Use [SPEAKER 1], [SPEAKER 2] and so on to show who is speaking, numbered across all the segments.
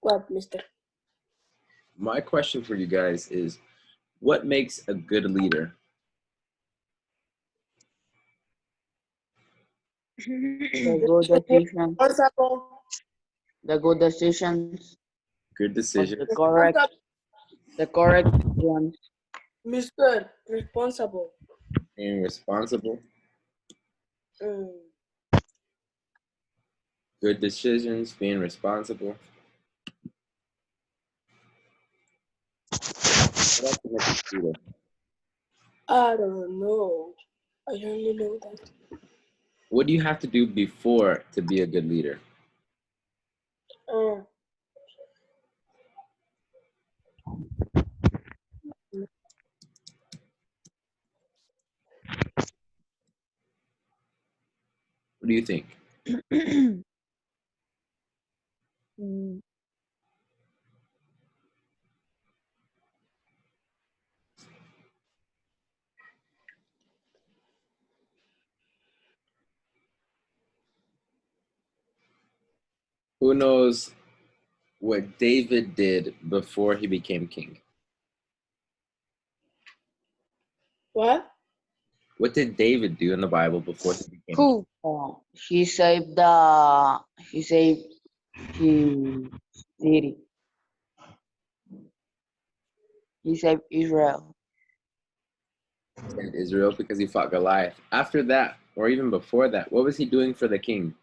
[SPEAKER 1] What, mister?
[SPEAKER 2] My question for you guys is, what makes a good leader?
[SPEAKER 3] The good decisions.
[SPEAKER 1] Responsible.
[SPEAKER 3] The good decisions.
[SPEAKER 2] Good decision,
[SPEAKER 3] The correct ones.
[SPEAKER 1] Mister, responsible.
[SPEAKER 2] being responsible,
[SPEAKER 1] Mm.
[SPEAKER 2] good decisions, being responsible. What else makes a good leader?
[SPEAKER 1] I don't know. I only know that.
[SPEAKER 2] What do you have to do before to be a good leader?
[SPEAKER 1] Uh,
[SPEAKER 2] What do you think?
[SPEAKER 3] Mm.
[SPEAKER 2] Who knows what David did before he became king?
[SPEAKER 1] what?
[SPEAKER 2] What did David do in the Bible before he became king?
[SPEAKER 3] Who? He saved his city. He saved Israel.
[SPEAKER 2] In Israel because he fought Goliath. After that, or even before that, what was he doing for the king?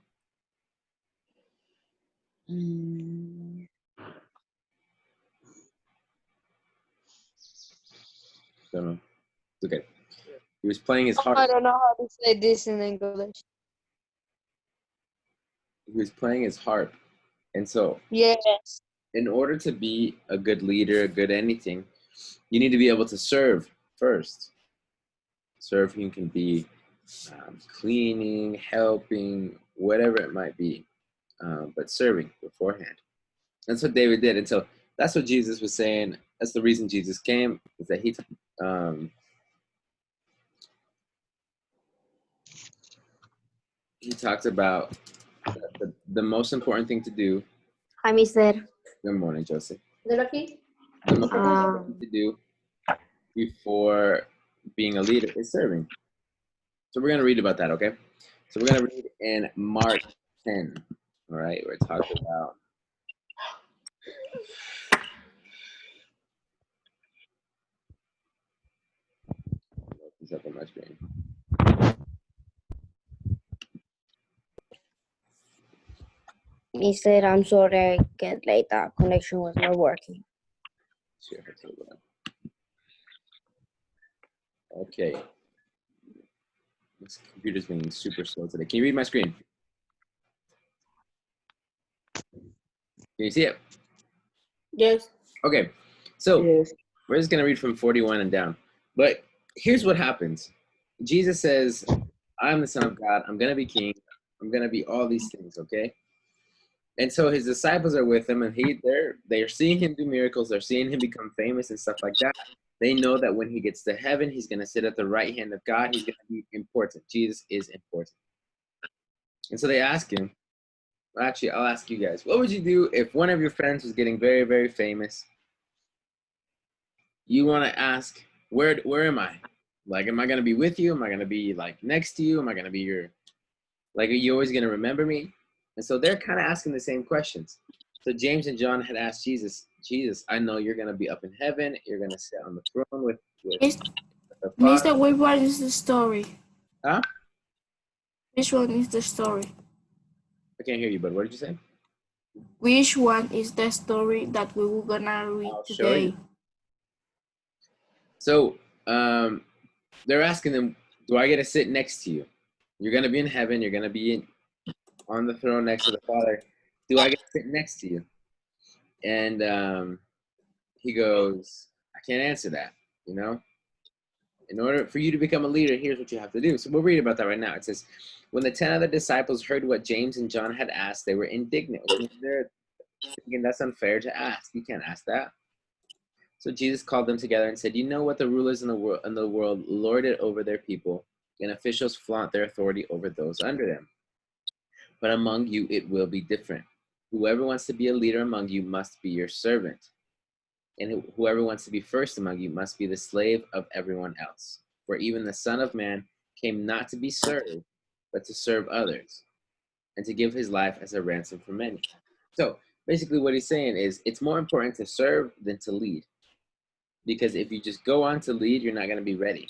[SPEAKER 3] Mm.
[SPEAKER 2] Don't know. It's okay. He was playing his
[SPEAKER 4] I
[SPEAKER 2] harp.
[SPEAKER 4] don't know how to say this in English.
[SPEAKER 2] He was playing his harp. And so,
[SPEAKER 4] Yes.
[SPEAKER 2] in order to be a good leader, a good anything, you need to be able to serve first. Serving can be cleaning, helping, whatever it might be, but serving beforehand. That's what David did. And so that's what Jesus was saying. That's the reason Jesus came, is that he talked about the most important thing to do.
[SPEAKER 5] Hi, mister.
[SPEAKER 2] Good morning, Joseph.
[SPEAKER 1] ¿De aquí?
[SPEAKER 2] The most important thing to do before being a leader is serving. So we're going to read about that, okay? So we're going to read in Mark 10, all right? We're talking about this up on my screen.
[SPEAKER 5] Mister, I'm sorry I get late. The connection was not working.
[SPEAKER 2] Sure, that's a little okay. This computer's being super slow today. Can you read my screen? Can you see it?
[SPEAKER 1] Yes.
[SPEAKER 2] Okay, so
[SPEAKER 3] Yes.
[SPEAKER 2] we're just going to read from 41 and down. But here's what happens. Jesus says, I'm the Son of God. I'm going to be king. I'm going to be all these things, okay? And so his disciples are with him, and they're seeing him do miracles. They're seeing him become famous and stuff like that. They know that when he gets to heaven, he's going to sit at the right hand of God. He's going to be important. Jesus is important. And so they ask him, actually, I'll ask you guys, what would you do if one of your friends was getting very, very famous? You want to ask, where am I? Like, am I going to be with you? Am I going to be like next to you? Am I going to be are you always going to remember me? And so they're kind of asking the same questions. So James and John had asked Jesus, I know you're going to be up in heaven. You're going to sit on the throne with the
[SPEAKER 6] Mister,
[SPEAKER 2] Father.
[SPEAKER 6] which one is the story?
[SPEAKER 2] Huh?
[SPEAKER 6] Which one is the story?
[SPEAKER 2] I can't hear you, but what did you say?
[SPEAKER 6] Which one is the story that we were gonna read
[SPEAKER 2] I'll show
[SPEAKER 6] today?
[SPEAKER 2] you. So they're asking them, do I get to sit next to you? You're going to be in heaven. You're going to be on the throne next to the Father. Do I get to sit next to you? And he goes, I can't answer that, you know? In order for you to become a leader, here's what you have to do. So we'll read about that right now. It says, when the 10 other disciples heard what James and John had asked, they were indignant. They're thinking that's unfair to ask. You can't ask that. So Jesus called them together and said, you know what the rulers in the world lord it over their people, and officials flaunt their authority over those under them. But among you, it will be different. Whoever wants to be a leader among you must be your servant. And whoever wants to be first among you must be the slave of everyone else. For even the Son of Man came not to be served, but to serve others, and to give his life as a ransom for many. So basically, what he's saying is it's more important to serve than to lead. Because if you just go on to lead, you're not going to be ready.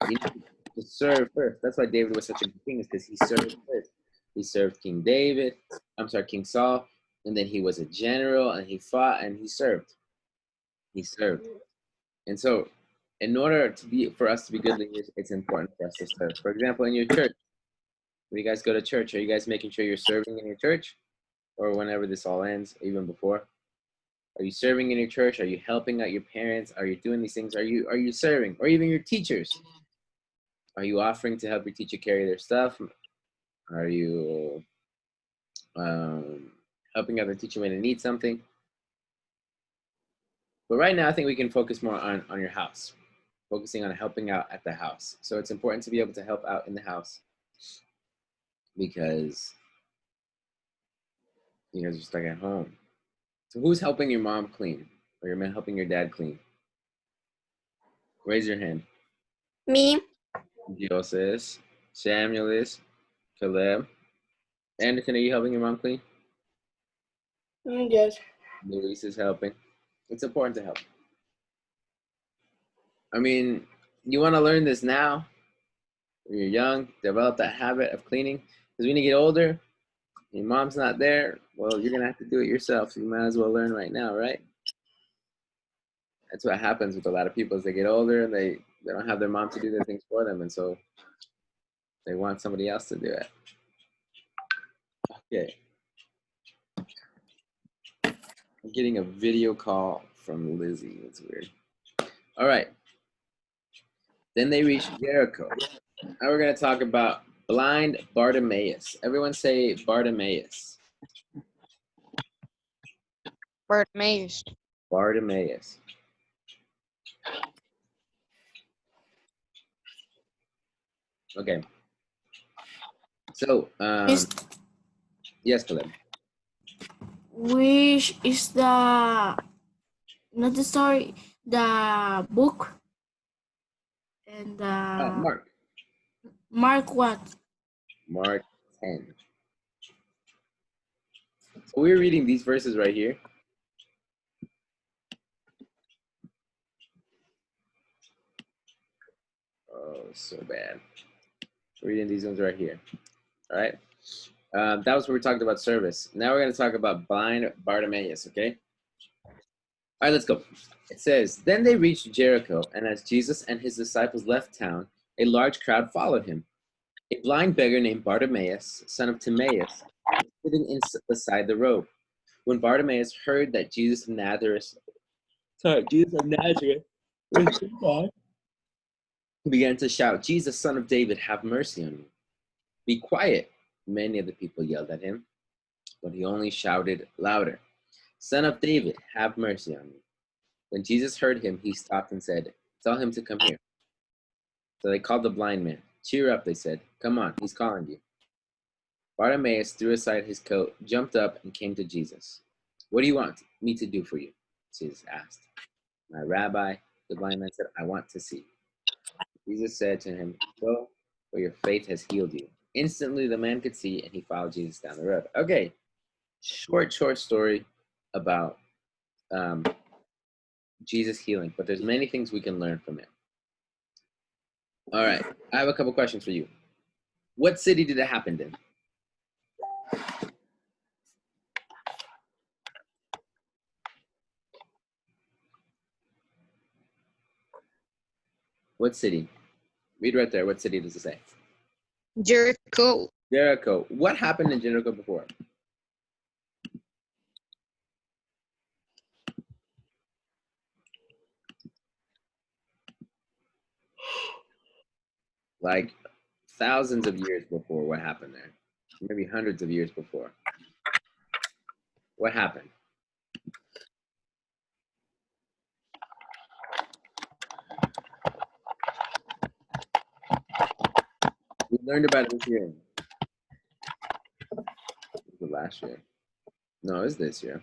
[SPEAKER 2] You need to serve first. That's why David was such a good king, is because he served first. He served King Saul, and then he was a general, and he fought, and he served. He served. And so, in order for us to be good leaders, it's important for us to serve. For example, in your church, when you guys go to church, are you guys making sure you're serving in your church? Or whenever this all ends, even before? Are you serving in your church? Are you helping out your parents? Are you doing these things? Are you serving? Or even your teachers? Are you offering to help your teacher carry their stuff? Are you helping out the teacher when they need something? But right now, I think we can focus more on your house, focusing on helping out at the house. So it's important to be able to help out in the house because you guys are stuck at home. So who's helping your mom clean? Or you're helping your dad clean? Raise your hand.
[SPEAKER 6] Me.
[SPEAKER 2] Dios, Samuel is, Caleb. Anderson, are you helping your mom clean?
[SPEAKER 1] Yes.
[SPEAKER 2] Luis is helping. It's important to help. I mean, you want to learn this now. When you're young, develop that habit of cleaning. Because when you get older, your mom's not there, well, you're going to have to do it yourself. So you might as well learn right now, right? That's what happens with a lot of people as they get older and they don't have their mom to do their things for them. And so they want somebody else to do it. Okay. I'm getting a video call from Lizzie. It's weird. All right. Then they reached Jericho. Now we're going to talk about blind Bartimaeus. Everyone say Bartimaeus.
[SPEAKER 4] Bartimaeus.
[SPEAKER 2] Bartimaeus. Okay. So, yes, Caleb.
[SPEAKER 6] Which is not the story, the book, and
[SPEAKER 2] Mark.
[SPEAKER 6] Mark what?
[SPEAKER 2] Mark 10. So we're reading these verses right here. Oh, so bad. We're reading these ones right here. All right. That was where we talked about service. Now we're going to talk about blind Bartimaeus, okay? All right, let's go. It says, Then they reached Jericho, and as Jesus and his disciples left town, a large crowd followed him. A blind beggar named Bartimaeus, son of Timaeus, was sitting beside the road. When Bartimaeus heard that Jesus of Nazareth was nearby, he began to shout, Jesus, son of David, have mercy on me. Be quiet, many of the people yelled at him, but he only shouted louder, Son of David, have mercy on me. When Jesus heard him, he stopped and said, Tell him to come here. So they called the blind man. Cheer up, they said. Come on, he's calling you. Bartimaeus threw aside his coat, jumped up, and came to Jesus. What do you want me to do for you? Jesus asked. My rabbi, the blind man said, I want to see. Jesus said to him, Go, for your faith has healed you. Instantly, the man could see, and he followed Jesus down the road. Okay, short story about Jesus healing, but there's many things we can learn from it. All right, I have a couple questions for you. What city did it happen in? What city? Read right there. What city does it say?
[SPEAKER 4] Jericho.
[SPEAKER 2] Jericho. What happened in Jericho before? Like thousands of years before, what happened there? Maybe hundreds of years before. What happened? We learned about it this year. The last year. No, it's this year.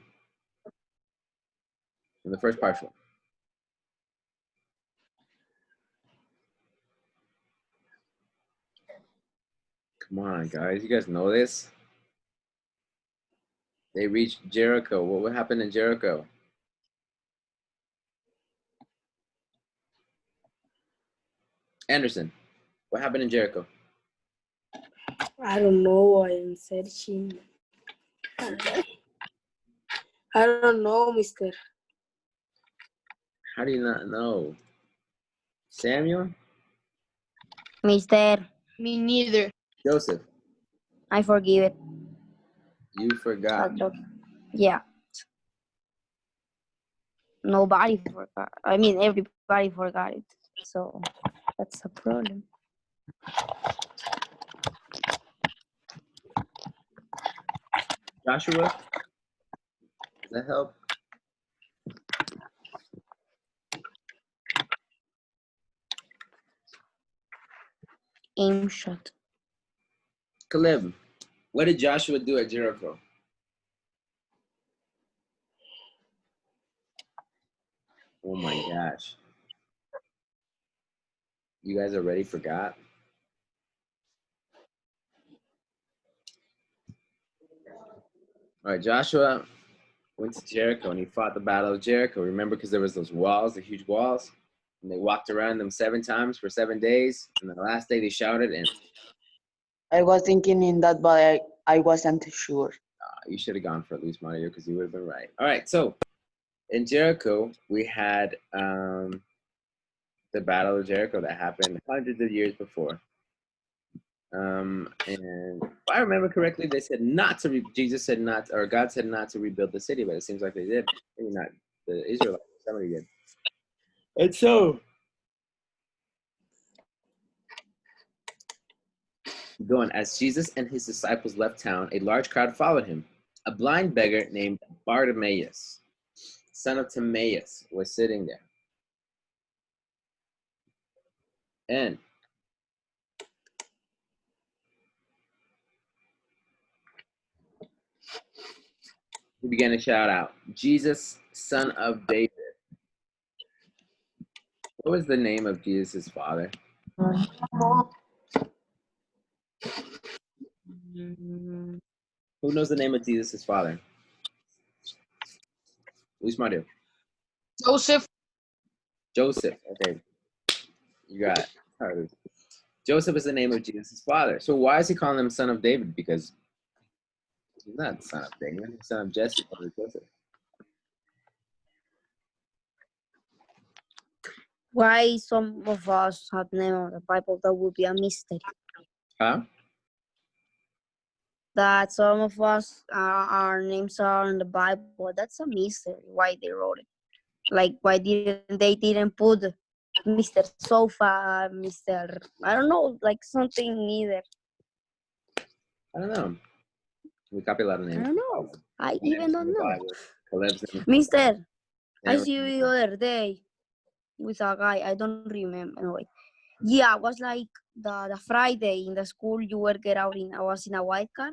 [SPEAKER 2] In the first partial. Come on, guys. You guys know this? They reached Jericho. What happened in Jericho? Anderson, what happened in Jericho?
[SPEAKER 1] I don't know. I am searching. I don't know, mister.
[SPEAKER 2] How do you not know? Samuel?
[SPEAKER 5] Mister,
[SPEAKER 4] Me neither.
[SPEAKER 2] Joseph,
[SPEAKER 5] I forgive it.
[SPEAKER 2] you forgot.
[SPEAKER 5] Yeah. Nobody forgot. I mean, everybody forgot it. So that's a problem.
[SPEAKER 2] Joshua? Does that help?
[SPEAKER 5] Aim shot.
[SPEAKER 2] Caleb, what did Joshua do at Jericho? Oh my gosh. You guys already forgot? All right, Joshua went to Jericho and he fought the battle of Jericho. Remember, because there was those walls, the huge walls, and they walked around them 7 times for 7 days. And the last day they shouted, and
[SPEAKER 3] I was thinking in that, but I wasn't sure.
[SPEAKER 2] you should have gone for at least Mario because you would have been right. All right, so in Jericho, we had the Battle of Jericho that happened hundreds of years before. And if I remember correctly, they said not to, Jesus said not, or God said not to rebuild the city, but it seems like they did. Maybe not the Israelites, somebody did. And so, going, as Jesus and his disciples left town, a large crowd followed him. A blind beggar named Bartimaeus, son of Timaeus, was sitting there. And he began to shout out, Jesus, son of David. What was the name of Jesus' father?
[SPEAKER 5] Mm,
[SPEAKER 2] Who knows the name of Jesus' father? Luis Mario.
[SPEAKER 4] Joseph.
[SPEAKER 2] Joseph. Okay. You got it. All right. Joseph is the name of Jesus' father. So why is he calling him son of David? Because he's not the son of David. He's son of Jesse, or Joseph.
[SPEAKER 5] Why some of us have name of the Bible? That would be a mystery.
[SPEAKER 2] Huh?
[SPEAKER 5] That some of us, our names are in the Bible. That's a mystery. Why they wrote it? Like why didn't put Mr. Sofa, Mr. I don't know, like something either.
[SPEAKER 2] I don't know. We copy a lot of
[SPEAKER 5] I
[SPEAKER 2] names.
[SPEAKER 5] don't know. I even don't know.
[SPEAKER 2] Caleb's name.
[SPEAKER 5] Mister, I
[SPEAKER 2] Aaron's
[SPEAKER 5] see you
[SPEAKER 2] name.
[SPEAKER 5] the other day with a guy. I don't remember. Anyway, yeah, it was like the Friday in the school. You were get out in. I was in a white car,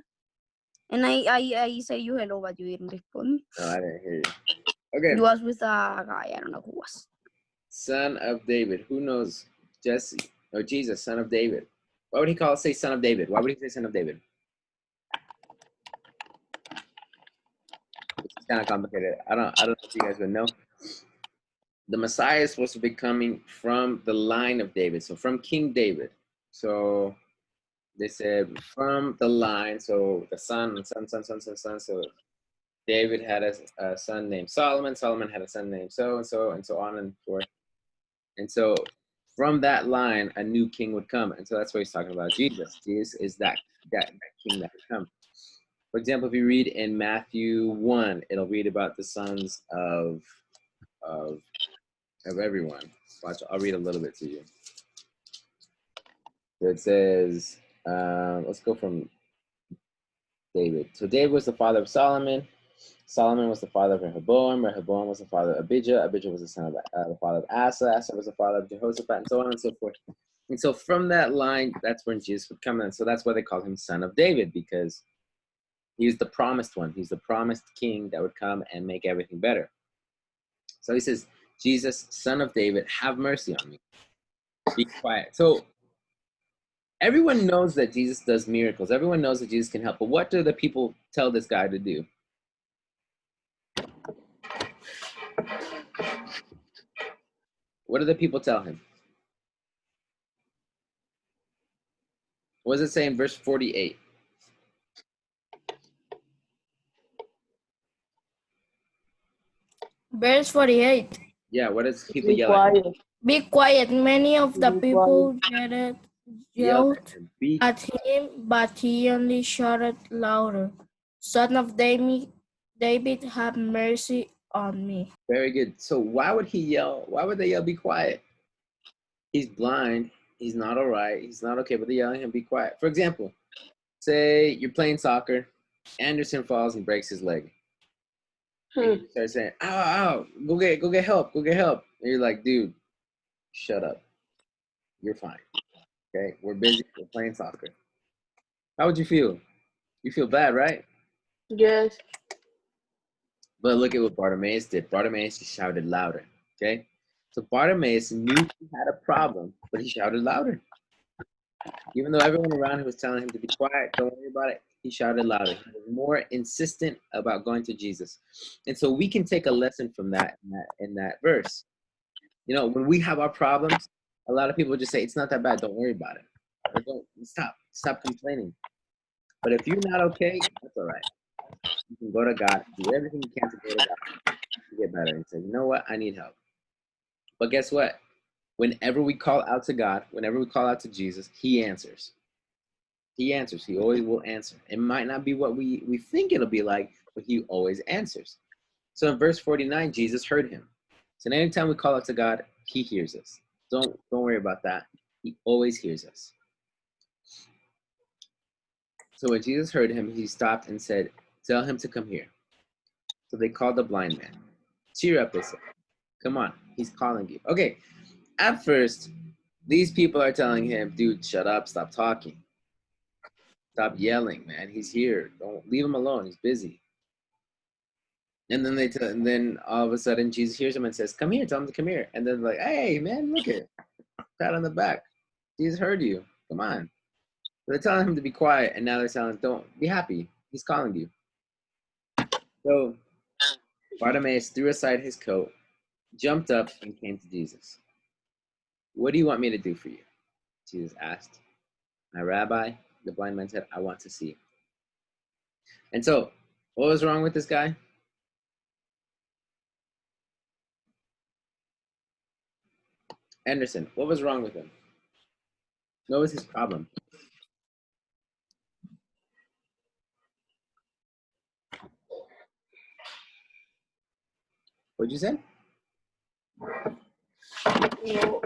[SPEAKER 5] and I say you hello, but you didn't respond.
[SPEAKER 2] No, I didn't hear you. Okay.
[SPEAKER 5] You was with a guy. I don't know who was.
[SPEAKER 2] Son of David. Who knows Jesse or Jesus, son of David? Why would he say son of David? Why would he say son of David? It's kind of complicated. I don't know if you guys would know. The Messiah is supposed to be coming from the line of David, so from King David. So they said from the line, so the son. So David had a son named Solomon. Solomon had a son named so and so, and so on and forth. And so from that line, a new king would come. And so that's what he's talking about. Jesus. Jesus is that king that would come. For example, if you read in Matthew 1, it'll read about the sons of everyone. Watch, I'll read a little bit to you. So it says, let's go from David. So David was the father of Solomon. Solomon was the father of Rehoboam. Rehoboam was the father of Abijah. Abijah was the son of the father of Asa. Asa was the father of Jehoshaphat, and so on and so forth. And so from that line, that's when Jesus would come in. So that's why they call him son of David, because He was the promised one. He's the promised king that would come and make everything better. So he says, Jesus, son of David, have mercy on me. Be quiet. So everyone knows that Jesus does miracles. Everyone knows that Jesus can help. But what do the people tell this guy to do? What do the people tell him? What does it say in verse 48?
[SPEAKER 6] Verse 48.
[SPEAKER 2] Yeah, what does people
[SPEAKER 3] Be
[SPEAKER 2] yell at him?
[SPEAKER 3] quiet.
[SPEAKER 6] Be quiet. Many of the
[SPEAKER 3] Be
[SPEAKER 6] people
[SPEAKER 2] Yell
[SPEAKER 6] yelled
[SPEAKER 2] at him. Be
[SPEAKER 6] at him, but he only shouted louder, Son of David, have mercy on me.
[SPEAKER 2] very good. So why would he yell? Why would they yell, be quiet? He's blind. He's not all right. He's not okay, but they're yelling at him, be quiet. For example, say you're playing soccer. Anderson falls and breaks his leg. And you start saying, ow, ow, go get help, go get help. And you're like, dude, shut up. You're fine. Okay, we're busy, we're playing soccer. How would you feel? You feel bad, right?
[SPEAKER 1] Yes.
[SPEAKER 2] But look at what Bartimaeus did. Bartimaeus just shouted louder. Okay? So Bartimaeus knew he had a problem, but he shouted louder. Even though everyone around him was telling him to be quiet, don't worry about it, he shouted louder. He was more insistent about going to Jesus. And so we can take a lesson from that in that verse. You know, when we have our problems, a lot of people just say, it's not that bad, don't worry about it. Or don't stop complaining. But if you're not okay, that's all right. You can go to God, do everything you can to go to God to get better and say, you know what, I need help. But guess what? Whenever we call out to God, whenever we call out to Jesus, he answers. He answers. He always will answer. It might not be what we think it'll be like, but he always answers. So in verse 49, Jesus heard him. So anytime we call out to God, he hears us. Don't worry about that. He always hears us. So when Jesus heard him, he stopped and said, tell him to come here. So they called the blind man. Cheer up, they said. Come on, he's calling you. Okay, at first, these people are telling him, dude, shut up, stop talking. Stop yelling, man. He's here. Don't leave him alone. He's busy. And then and then all of a sudden Jesus hears him and says, come here, tell him to come here. And then like, hey, man, look at pat on the back. Jesus heard you. Come on. So they're telling him to be quiet, and now they're telling him, don't be happy. He's calling you. So Bartimaeus threw aside his coat, jumped up, and came to Jesus. What do you want me to do for you? Jesus asked. My rabbi, the blind man said, I want to see. And so, what was wrong with this guy? Anderson, what was wrong with him? What was his problem? What'd you say?
[SPEAKER 1] No,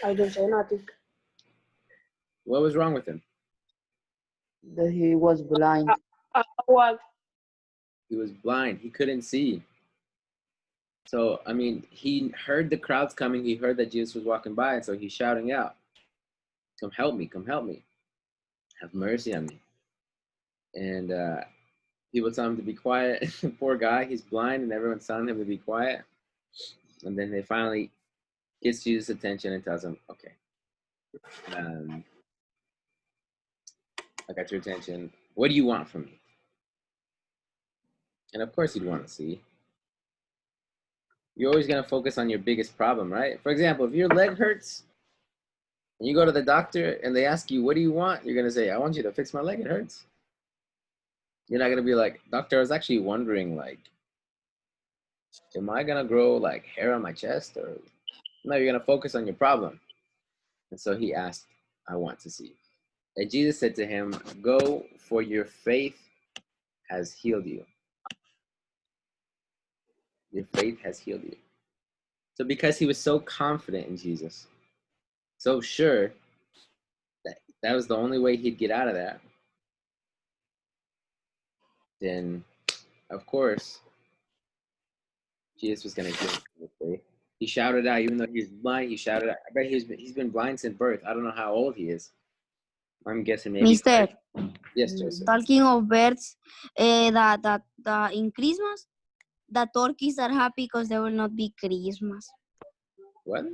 [SPEAKER 1] I don't say nothing.
[SPEAKER 2] What was wrong with him?
[SPEAKER 3] That he was blind.
[SPEAKER 1] What?
[SPEAKER 2] He was blind. He couldn't see. So, I mean, he heard the crowds coming. He heard that Jesus was walking by, and so he's shouting out, come help me, come help me. Have mercy on me. And people tell him to be quiet. Poor guy, he's blind, and everyone's telling him to be quiet. And then they finally gets Jesus' attention and tells him, okay, I got your attention. What do you want from me? And of course he'd want to see. You're always going to focus on your biggest problem, right? For example, if your leg hurts and you go to the doctor and they ask you, what do you want? You're going to say, I want you to fix my leg. It hurts. You're not going to be like, doctor, I was actually wondering, like, am I going to grow like hair on my chest? Or no, you're going to focus on your problem. And so he asked, I want to see. And Jesus said to him, go, for your faith has healed you. Your faith has healed you. So because he was so confident in Jesus, so sure that that was the only way he'd get out of that, then of course Jesus was going to heal him with faith. He shouted out, even though he was blind, he shouted out. I bet he's been blind since birth. I don't know how old he is. I'm guessing maybe.
[SPEAKER 5] Mister,
[SPEAKER 2] Yes, Joseph.
[SPEAKER 5] talking of birds, that in Christmas, the turkeys are happy because there will not be Christmas.
[SPEAKER 2] What?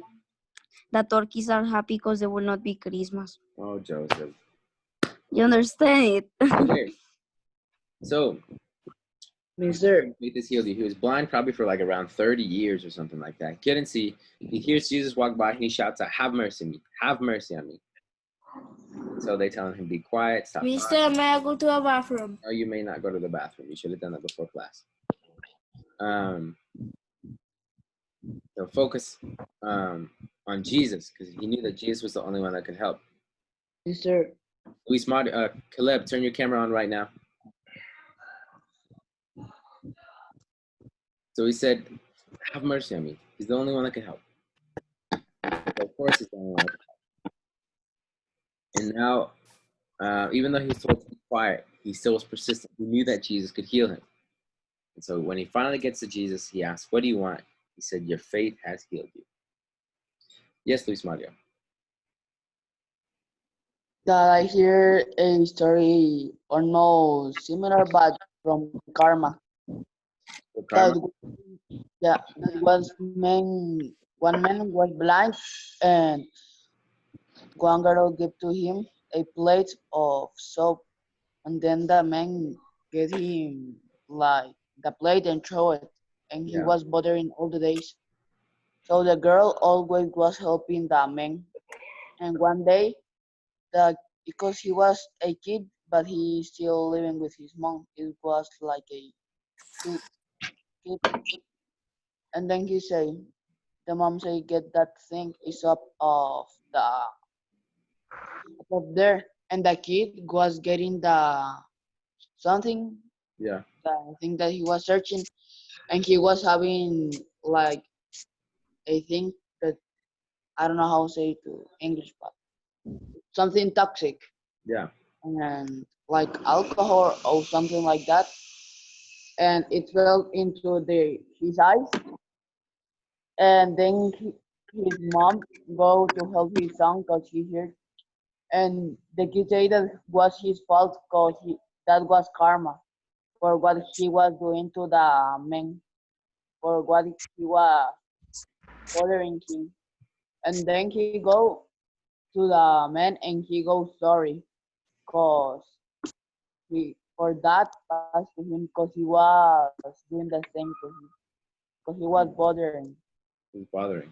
[SPEAKER 5] The turkeys are happy because there will not be Christmas.
[SPEAKER 2] Oh, Joseph.
[SPEAKER 5] You understand it?
[SPEAKER 2] Okay. So,
[SPEAKER 3] Mister,
[SPEAKER 2] faith is healed you. He was blind probably for like around 30 years or something like that. Couldn't see. He hears Jesus walk by and he shouts out, "Have mercy on me. Have mercy on me." So they tell him, "Be quiet. Stop talking."
[SPEAKER 6] Mister, may I go to the bathroom?
[SPEAKER 2] No, you may not go to the bathroom. You should have done that before class. So focus on Jesus because he knew that Jesus was the only one that could help.
[SPEAKER 3] Mister,
[SPEAKER 2] Luis Caleb, turn your camera on right now. So he said, "Have mercy on me." He's the only one that can help. So of course, he's the only one that can help. And now, even though he was told to be quiet, he still was persistent. He knew that Jesus could heal him. And so when he finally gets to Jesus, he asks, "What do you want?" He said, "Your faith has healed you." Yes, Luis Mario.
[SPEAKER 3] that I hear a story almost similar, but from karma.
[SPEAKER 2] So karma?
[SPEAKER 3] That was one man was blind, and one girl gave to him a plate of soap, and then the man gave him like the plate and throw it, and he
[SPEAKER 2] Yeah.
[SPEAKER 3] was bothering all the days. So the girl always was helping the man, and one day, because he was a kid, but he still living with his mom. It was like a kid, and then the mom say, "Get that thing is up there," and the kid was getting something,
[SPEAKER 2] Yeah.
[SPEAKER 3] the thing that he was searching, and he was having like a thing that I don't know how to say it to English, but something toxic
[SPEAKER 2] Yeah.
[SPEAKER 3] and like alcohol or something like that, and it fell into his eyes, and then his mom go to help his son because he heard, and the kid say that was his fault because that was karma for what he was doing to the man, for what he was bothering him, and then he go to the man and he goes sorry because he for that passed to him because he was doing the same to him because he was bothering.
[SPEAKER 2] It's bothering.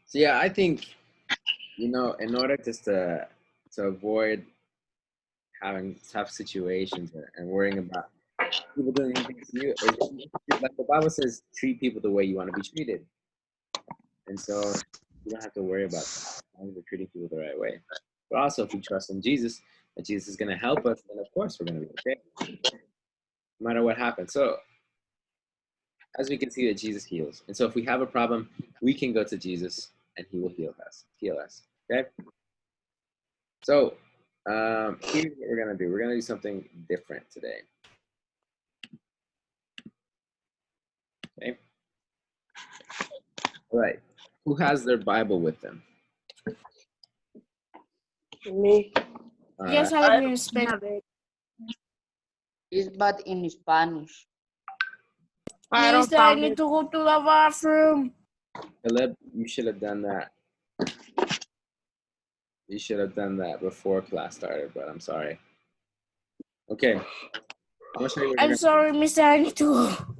[SPEAKER 2] So yeah, I think, in order just to avoid having tough situations and worrying about people doing anything to you, like the Bible says, treat people the way you want to be treated. And so you don't have to worry about that, as long as we're treating people the right way. But also, if we trust in Jesus, that Jesus is going to help us, then of course we're going to be okay, no matter what happens. So as we can see, that Jesus heals. And so if we have a problem, we can go to Jesus and he will heal us. Okay? So here's what we're going to do. We're going to do something different today. Okay? All right. Who has their Bible with them?
[SPEAKER 1] Me.
[SPEAKER 2] All
[SPEAKER 6] Yes,
[SPEAKER 2] right.
[SPEAKER 6] I have Spanish.
[SPEAKER 3] It's but in Spanish.
[SPEAKER 4] I don't
[SPEAKER 6] Mister, I
[SPEAKER 4] found
[SPEAKER 6] need
[SPEAKER 4] it.
[SPEAKER 6] to go to the bathroom.
[SPEAKER 2] Caleb, you should have done that. You should have done that before class started, but I'm sorry. Okay. I'm going to show you what you're
[SPEAKER 6] I'm
[SPEAKER 2] going to do.
[SPEAKER 6] sorry, Mister, I need to go.